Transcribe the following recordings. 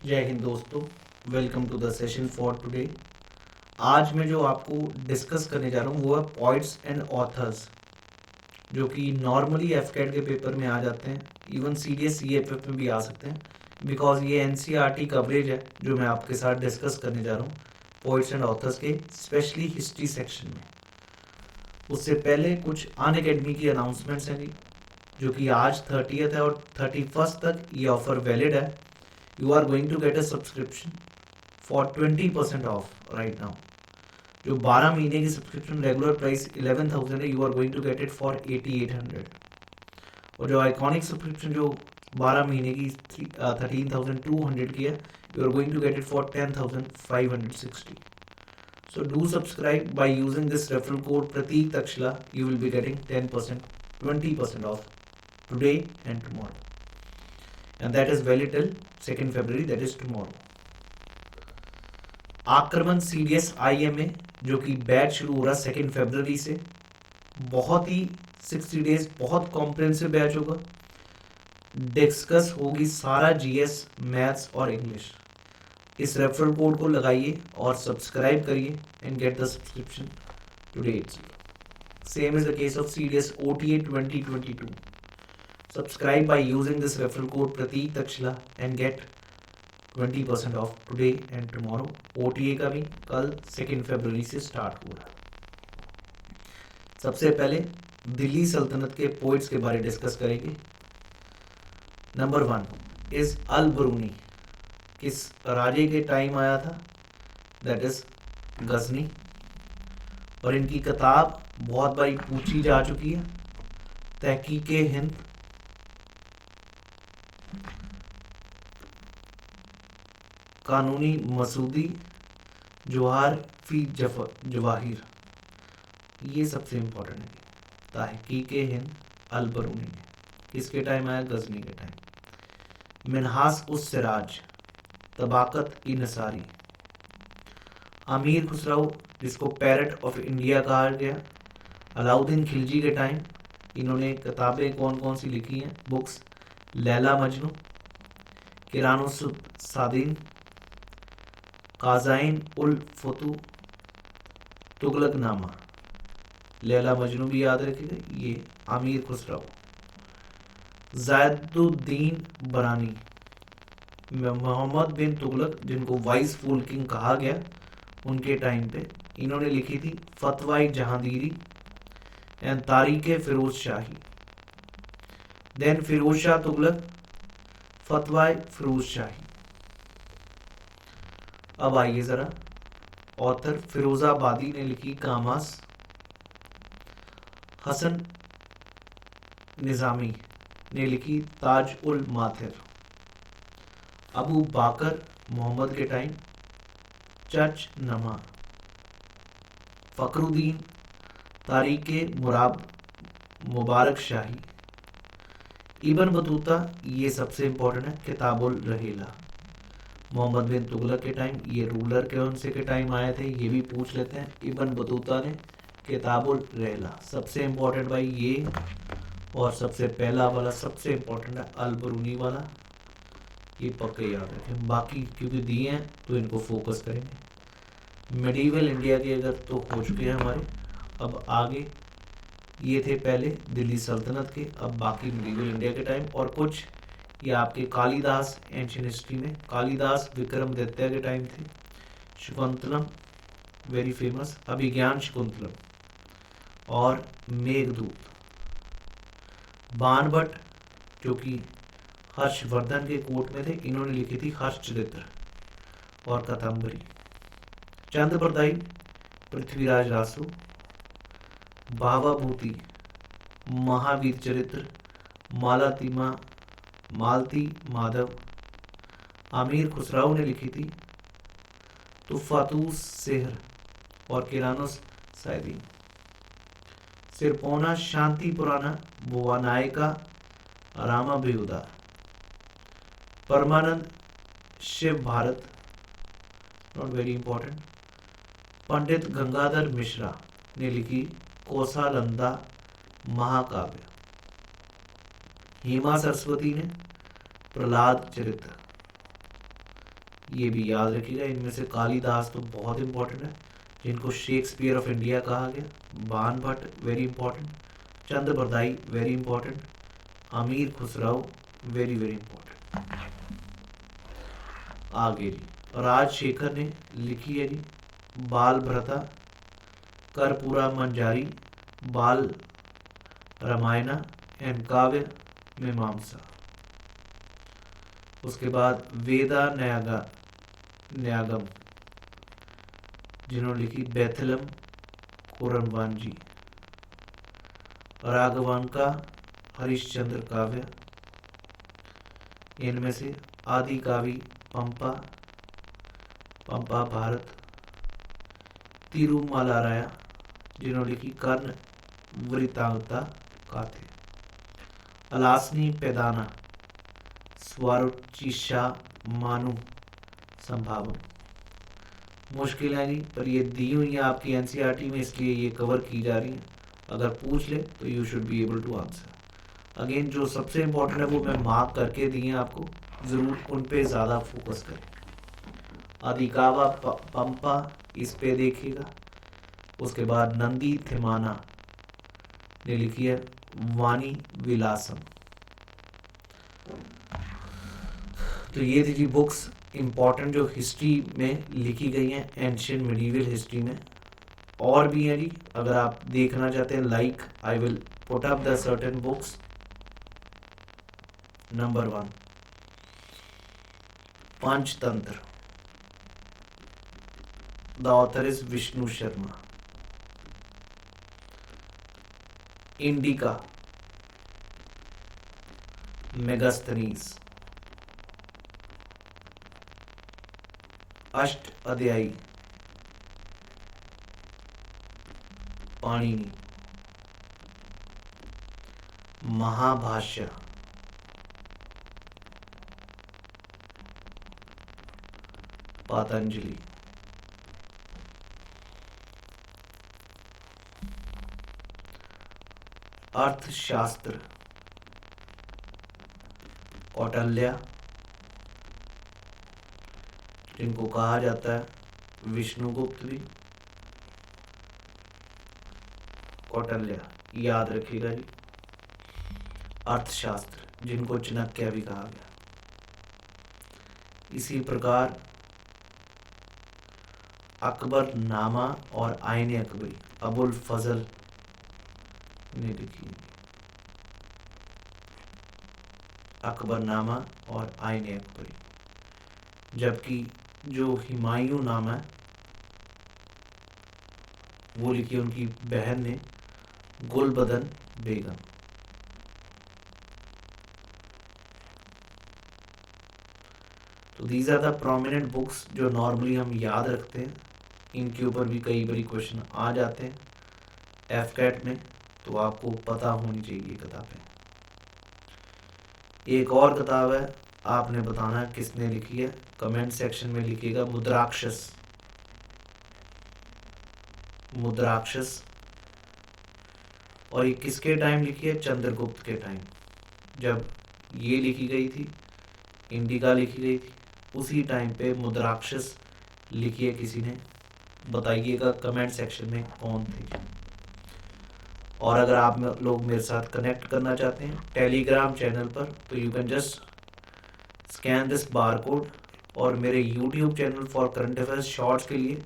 जय हिंद दोस्तों, welcome to the session for today. आज मैं जो आपको डिस्कस करने जा रहा हूँ वो है पोइट्स एंड ऑथर्स, जो कि नॉर्मली एफकेट के पेपर में आ जाते हैं, इवन सीडीएस सीएफएफ में भी आ सकते हैं, बिकॉज ये एनसीईआरटी कवरेज है जो मैं आपके साथ डिस्कस करने जा रहा हूँ पोइट्स एंड ऑथर्स के, स्पेशली हिस्ट्री सेक्शन में। उससे पहले कुछ अन अकेडमी की अनाउंसमेंट्स हैं जी, जो कि आज 30th है और 31st तक ये ऑफर वैलिड है। You are going to get a subscription for 20% off right now. जो 12 महीने की सब्सक्रिप्शन रेगुलर प्राइस 11,000 है, you are going to get it for 8800। और जो आइकॉनिक सब्सक्रिप्शन जो 12 महीने की 13,200 की है, you are going to get it for 10,560। So do subscribe by using this referral code Prateek Takshila. You will be getting 10%, 20% off today and tomorrow. And that is valid till 2nd February, that is tomorrow. आक्रमण CDS IMA जो कि batch शुरू हो रहा 2nd February से, बहुत ही 60 days बहुत कॉम्प्रिहेंसिव बैच होगा। डिस्कस होगी सारा जीएस, मैथ्स और इंग्लिश। इस रेफरल कोड को लगाइए और सब्सक्राइब करिए and get the subscription today itself. Same is the case of CDS OTA 2022। Subscribe by using this referral code Prateek Takshala and get 20% off today and tomorrow. OTA का भी कल 2nd February से start हो रहा है। सबसे पहले दिल्ली सल्तनत के पोइट्स के बारे डिस्कस करेंगे। Number 1 is Al Biruni. किस राजे के टाइम आया था? That is Ghazni. और इनकी किताब बहुत बारी पूछी जा चुकी है, तहकीक हिंद। कानूनी मसूदी, जोहार फी जवाहिर, ये सबसे इम्पोर्टेंट है। तहकीक हिंद अल बरूनी में किसके टाइम आया? गजनी के टाइम। मिनहास उस सिराज, तबाकत ई नसारी। अमीर खुसरो, जिसको पैरट ऑफ इंडिया कहा गया, अलाउद्दीन खिलजी के टाइम। इन्होंने किताबें कौन कौन सी लिखी हैं? बुक्स लैला मजनू, किरानुस सादीन, काजाइन उल फतू, तुगलकनामा। लैला मजनू भी याद रखिएगा, ये अमीर खुसरो। जायदुद्दीन बरानी, मोहम्मद बिन तुगलक, जिनको वाइस फूल किंग कहा गया, उनके टाइम पे इन्होंने लिखी थी फतवाई जहांगीरी एंड तारीख फिरोज शाही। देन फिरोज शाह तुगलक, फतवाई फिरोज शाही। अब आइए जरा, ऑथर फिरोजाबादी ने लिखी कामास। हसन निजामी ने लिखी ताज उल माथिर। अबू बाकर मोहम्मद के टाइम चर्च नमा। फखरुद्दीन तारीख मुबारक शाही। इबन बतूता, ये सबसे इंपॉर्टेंट है, किताबुल रहेला। मोहम्मद बिन तुगलक के टाइम, ये रूलर के उनसे के टाइम आए थे, ये भी पूछ लेते हैं। इबन बतूता ने किताबुल रहेला, सबसे इंपॉर्टेंट भाई ये। और सबसे पहला वाला सबसे इंपॉर्टेंट है अल बरूनी वाला, ये पक्के याद रखें। बाकी क्योंकि दिए हैं तो इनको फोकस करेंगे। मेडिवल इंडिया के अगर तो हो चुके हैं हमारे, अब आगे ये थे पहले दिल्ली सल्तनत के, अब बाकी मेडिवल इंडिया के टाइम। और कुछ ये आपके कालिदास एंशियंट हिस्ट्री में, कालिदास विक्रमादित्य के टाइम थे। शकुंतलम वेरी फेमस, अभिज्ञान शकुंतलम और मेघदूत। बाणभट्ट जो कि हर्षवर्धन के कोर्ट में थे, इन्होंने लिखी थी हर्षचरित्र और कथम्बरी। चंद बरदाई, पृथ्वीराज रासू। भावाभूति, महावीर चरित्र, मालातिमा, मालती माधव। अमीर खुसराव ने लिखी थी तुफातूस सेहर और किरानुस सैदीन। सिरपोना शांति पुराना, बुआ नायका, रामा बेहुदा। Parmanand Shiv Bharat, not very important. Pandit Gangadhar Mishra ने लिखी कोसालंदा महाकाव्य। हेमा सरस्वती ने प्रहलाद चरित्र। ये भी याद रखिएगा। इनमें से कालिदास तो बहुत इंपॉर्टेंट है, जिनको शेक्सपियर ऑफ इंडिया कहा गया। बाण भट्ट वेरी इंपॉर्टेंट, चंद बरदाई वेरी इंपॉर्टेंट, अमीर खुसराओ वेरी वेरी इंपॉर्टेंट। आगे जी, राजशेखर ने लिखी है जी बाल भ्रता, कर्पूरा मंजारी, बाल रामायणा एंड काव्य मीमांसा। उसके बाद वेदा न्यागम, जिन्होंने लिखी बेथलम कोरनवानजी। राघवांका हरिश्चंद्र काव्य, इनमें से आदि काव्य पंपा भारत। तिरुमलाराया, जिन्होंने लिखी कर्ण वृतांता काथे। अलासनी पेदाना, स्वारुचिशा मानु संभावम। मुश्किल है नहीं, पर ये दी हुई है आपकी एनसीईआरटी में, इसलिए ये कवर की जा रही है। अगर पूछ ले तो you should be able to answer. Again जो सबसे इम्पोर्टेंट है वो मैं मार्क करके दिए हैं आपको, ज़रूर उन पे ज़्यादा फोकस करें। अधिकावा पंपा, इस पे देखिएगा। उसके बाद नंदी थिमाना ने लिखी है वाणी विलासम। तो ये थी जी बुक्स इम्पॉर्टेंट जो हिस्ट्री में लिखी गई हैं, एंशियंट मिडीवल हिस्ट्री में। और भी हैं जी, अगर आप देखना चाहते हैं, like I will put up the certain books. Number 1 Panchatantra, the author is Vishnu Sharma. Indica, Megasthenes. अष्ट अध्यायी, पाणिनि। महाभाष्य, पतंजलि। अर्थशास्त्र, कौटिल्य, जिनको कहा जाता है विष्णुगुप्त भी। कौटिल्य याद रखिएगा जी। अर्थशास्त्र, जिनको चाणक्य भी कहा गया। इसी प्रकार अकबर नामा और आईने अकबरी, अबुल फजल ने लिखी। अकबर नामा और आईने अकबरी। जबकि जो हुमायूं नामा है वो लिखी उनकी बहन ने, गुलबदन बेगम। तो these are the prominent books जो नॉर्मली हम याद रखते हैं। इनके ऊपर भी कई बारी क्वेश्चन आ जाते हैं एफकेट में, तो आपको पता होनी चाहिए किताबें। एक और किताब है, आपने बताना है किसने लिखी है, कमेंट सेक्शन में लिखिएगा। मुद्राक्षस। और ये किसके टाइम लिखी है? चंद्रगुप्त के टाइम, जब ये लिखी गई थी, इंडिका लिखी गई थी, उसी टाइम पे मुद्राक्षस लिखी है किसी ने। बताइएगा कमेंट सेक्शन में कौन थे। और अगर आप लोग मेरे साथ कनेक्ट करना चाहते हैं टेलीग्राम चैनल पर, तो you can just scan this bar code. और मेरे YouTube channel for current affairs shorts के लिए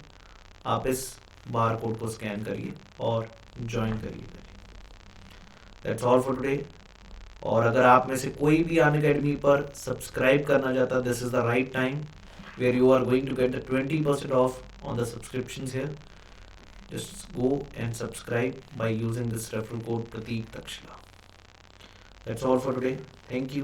आप इस बार कोड को स्कैन करिए और ज्वाइन करिए। That's all for today. और अगर आप में से कोई भी अनअकैडमी पर सब्सक्राइब करना चाहता है, this is the right time where you are going to get the 20% off on the subscriptions here. Just go and subscribe by using this referral code Prateek Takshila. That's all for today. Thank you.